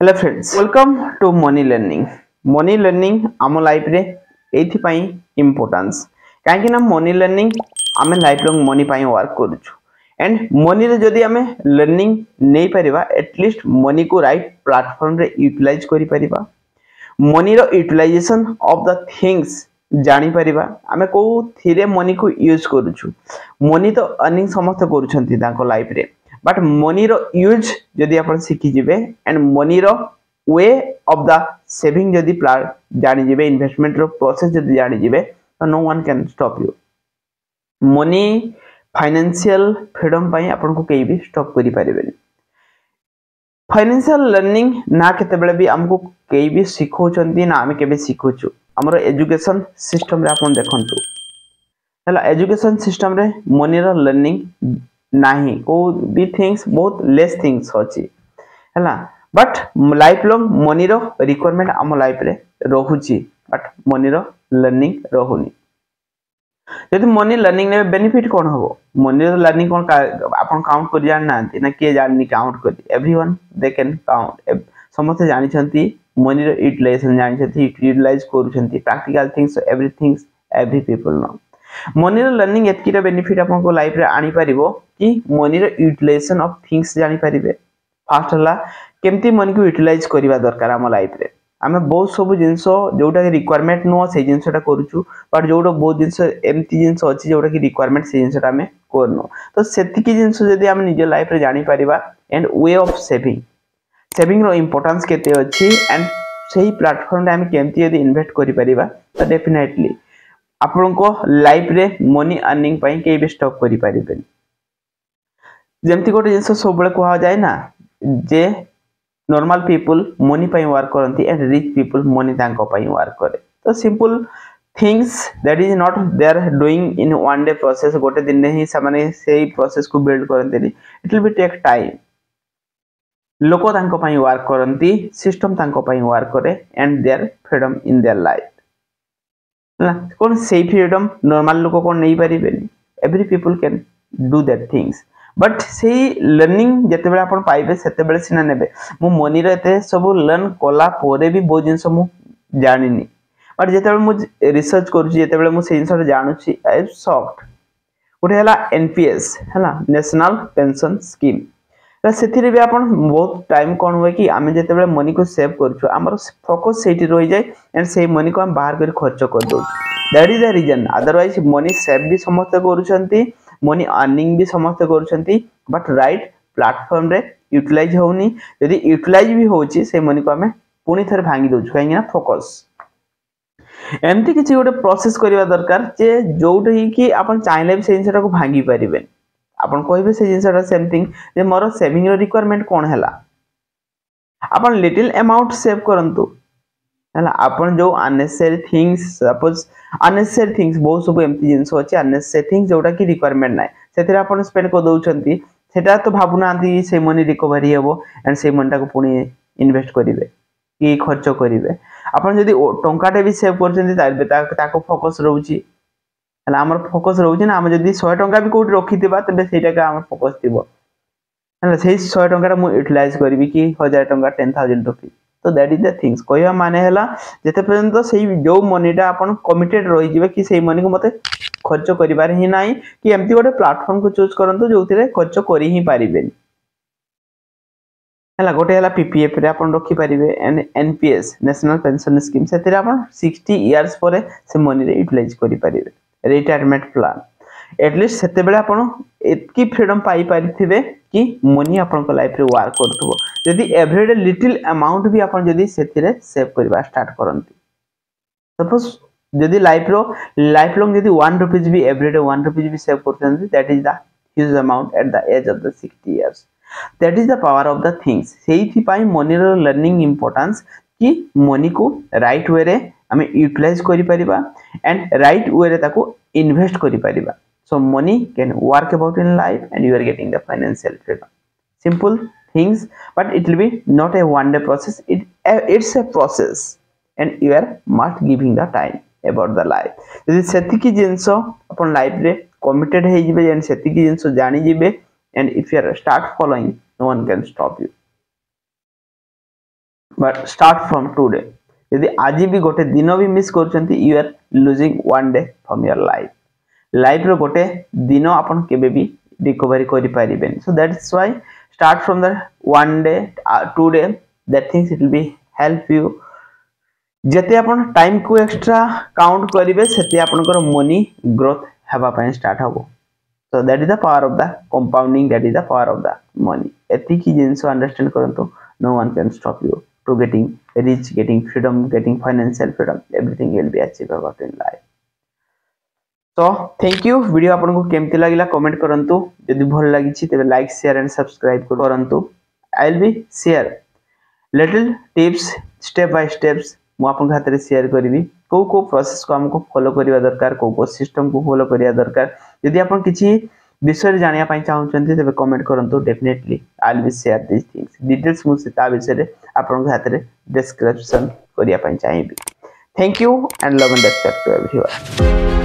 Hello friends, welcome to money learning. Money learning आम life रे एथि पई इंपोर्टेंस काहे ना मनी लर्निंग आम लाइफ लॉन्ग मनी पई वर्क करूछु एंड मनी रे जदी आम लर्निंग नहीं परिबा एटलीस्ट मनी को राइट प्लेटफॉर्म रे यूटिलाइज करि परिबा। मनी रो यूटिलाइजेशन ऑफ द थिंग्स जानी परिबा आम को थिरे मनी को यूज करूछु। मनी तो अर्निंग समस्त करूछंती ताको लाइफ रे, बट मनी रो यूज जदि आपण सिखि जिवे एंड मनी रो वे ऑफ द सेविंग जदि प्लान जानि जिवे, इन्वेस्टमेंट रो प्रोसेस जदि जानि जिवे, तो no one can stop you. Money financial freedom पई आपण को केई भी स्टॉप करि परिबेनी। फाइनेंशियल लर्निंग ना केते बेले भी हमको केई भी सिखौचंती ना आमे केबे सिखौछु। हमरो एजुकेशन सिस्टम रे आपण देखंतु हला एजुकेशन सिस्टम रे मनी रो लर्निंग नाही, को भी थिंग्स बहुत लेस थिंग्स अछि हला, बट लाइफ लॉन्ग मनी रो रिक्वायरमेंट हम लाइफ रे रहुची, बट मनी रो लर्निंग रहुनी। यदि मनी लर्निंग ने बेनिफिट कोन हो? मनी रो लर्निंग कोन आपण काउंट कर जान नांती ना के जानि काउंट कर? Everyone they can count. समस्त जानि छंती मनी रो यूटिलाइजेशन जानि छंती, यूटिलाइज करू छंती practical things, everything every people know. Money रो लर्निंग एतकीटा बेनिफिट आपन को लाइफ रे आनी परिबो कि मनी रो यूटिलाइजेशन ऑफ थिंग्स जानि परिबे। फर्स्ट हला केमती मनी को यूटिलाइज करबा दरकार हम लाइफ रे। आमे बहुत सब जिंसो जोटा कि रिक्वायरमेंट नो से जिंसोटा करूछु, बट जोटा बहुत जिंसो एमती जिंसो अछि जोटा कि रिक्वायरमेंट से जिंसोटा आमे करनो, तो सेतिकी जिंसो जदी आमे निज लाइफ रे जानि परिबा एंड वे ऑफ सेविंग रो इंपोर्टेंस केते अछि एंड सही प्लेटफॉर्म रे आमे केमती यदि इन्वेस्ट करि परिबा, तो डेफिनेटली आपण को लाइफ रे मनी अर्निंग पई के भी स्टॉप करि परिबेन। जेमती गोटे जिंस सब बेले कहा जाय ना जे नॉर्मल पीपल मनी पई वर्क करंती एंड रिच पीपल मनी तांको पई वर्क करे। तो simple things that is not they are doing in one day process, गोटे दिन ही सामाने सेही प्रोसेस को बिल्ड करंती। It will be take time. लोको तांको पई वर्क करंती, सिस्टम तांको पई वर्क करे and their freedom in their life ना कोन से फ्रीडम नॉर्मल लोक कोन नहीं परिबेनी। Every people can do that things, but से लर्निंग जते बेले आपण पाइबे सेते बेले सिना नेबे। मु मनी रे एते सब लर्न कोला पोरे भी बहुत जिंस मु जानिनी, बट जते बेले मु रिसर्च करूची, जते बेले मु से जिंस जानुची, आई एम शॉक्ड। उठे हला एनपीएस हला नेशनल पेंशन स्कीम से भी आपण बहुत टाइम कौन हुए कि आम जिते बेले मनी को सेव करूछु, आमर फोकस सेठी रही जाए एंड से मनी को हम बाहर कर खर्च कर दो। That is the reason. Otherwise money save भी समस्त करूछंती, मनी अर्निंग भी समस्त करूछंती, बट राइट प्लेटफॉर्म रे यूटिलाइज होउनी। यदि यूटिलाइज भी होउची से मनी को हमें पुनी थरे भांगी दोछु काहे ना फोकस। एमती किछि गोटे प्रोसेस करबा दरकार जे जोठी कि आपण चाहले भी से जिंसटा को भांगी परिबे। आपण कहबे से जिंसटा समथिंग जे मोर सेविंग रो रिक्वायरमेंट कोन हैला, आपण लिटिल अमाउंट सेव करंतु हैला। आपण जो unnecessary things, suppose unnecessary things बहुत सब एमती जिंस अछि अननेसेसरी थिंग्स जोटा कि रिक्वायरमेंट नै, सेथिरा आपण स्पेंड कर दोउछंती, सेटा तो भाबुनांती से मनी रिकवरी हेबो एंड से मनीटा को पुनी इन्वेस्ट करिवे कि खर्च करिवे। आपण जदी टंकाटे भी सेव करछंती ताको फोकस रहउची हला, हमर फोकस रहउची ना। हम जदी 100 टंका भी कोट रखितिबा तबे सेटा का हमर फोकस थिबो हला, सेही 100 टंका मु यूटिलाइज करबी कि 1000 टंका 10000 रुपीस। तो दैट इज द थिंग्स कहया माने हला जते पर्यंत सेही जो मनीटा आपण कमिटेड रहि जिवे कि सेही मनी को मते खर्च करिबार ही नाही, कि एमती गोटे प्लेटफॉर्म को चूज करंतु जोथिरे खर्च करि ही पारिबेनी हला। गोटे हला पीपीएफ रे आपण रखि पारिबे and NPS national pension scheme सेथिरे आपण 60 इयर्स परे से मनी रे यूटिलाइज करि पारिबे। रिटायरमेंट प्लान एटलीस्ट सेते बेले आपण एतकी फ्रीडम पाई पारिथिबे कि मनी आपण को लाइफ रे वर्क करथबो। यदि एवरीडे लिटिल अमाउंट भी आपण जदी सेथिरे सेव करबा स्टार्ट करंती, सपोज जदी लाइफ लॉन्ग जदी 1 रुपीस भी एवरीडे 1 रुपीस भी सेव करथंती, that is the huge amount at the age of the 60 years. That is the power of the things. सेही पाई मनी रो लर्निंग इंपोर्टेंस कि मनी को राइट वे रे हमें यूटिलाइज करि परिबा एंड राइट वे रे ताको इन्वेस्ट करि परिबा। So money can work about in life and you are getting the financial freedom. Simple things, but it will be not a one day process. It's a process and you are must giving the time about the life. यदि सेतिकी जिंसो अपन life रे committed hey जिवे and सेतिकी जिंसो जानि जिवे and if you are start following, no one can stop you. But start from today यदि आज भी गोटे दिन भी miss कर you are losing one day from your life रो गोटे दिन आपन केबे भी रिकवरी करि पारिबेन so that's why start from the one day today that things it will be help you जते अपन टाइम को एक्स्ट्रा काउंट करिवे सेते आपनकर मनी ग्रोथ हेबा पय स्टार्ट हबो so that is the power of the compounding, that is the power of the money एतिकी जिंस अंडरस्टैंड करंतो no one can stop you to getting rich, getting freedom, getting financial freedom, everything will be achievable in life. So thank you. Video आपन को केमति लागिला comment करंतु यदि भल लागि छि तबे लाइक शेयर एंड सब्सक्राइब करंतु I will be share little tips step by steps मु आपन हाथ शेयर करी को प्रोसेस को हमको फॉलो करिया दरकार को सिस्टम को फॉलो करिया दरकार यदि आपन किछि विषय जानिया पाई चाहउछन्ती तबे कमेंट करंतु definitely I will share this things details मु सेता विषय आपन हाथ डिस्क्रिप्शन करिया पाई चाहिबी thank you and love and respect to everyone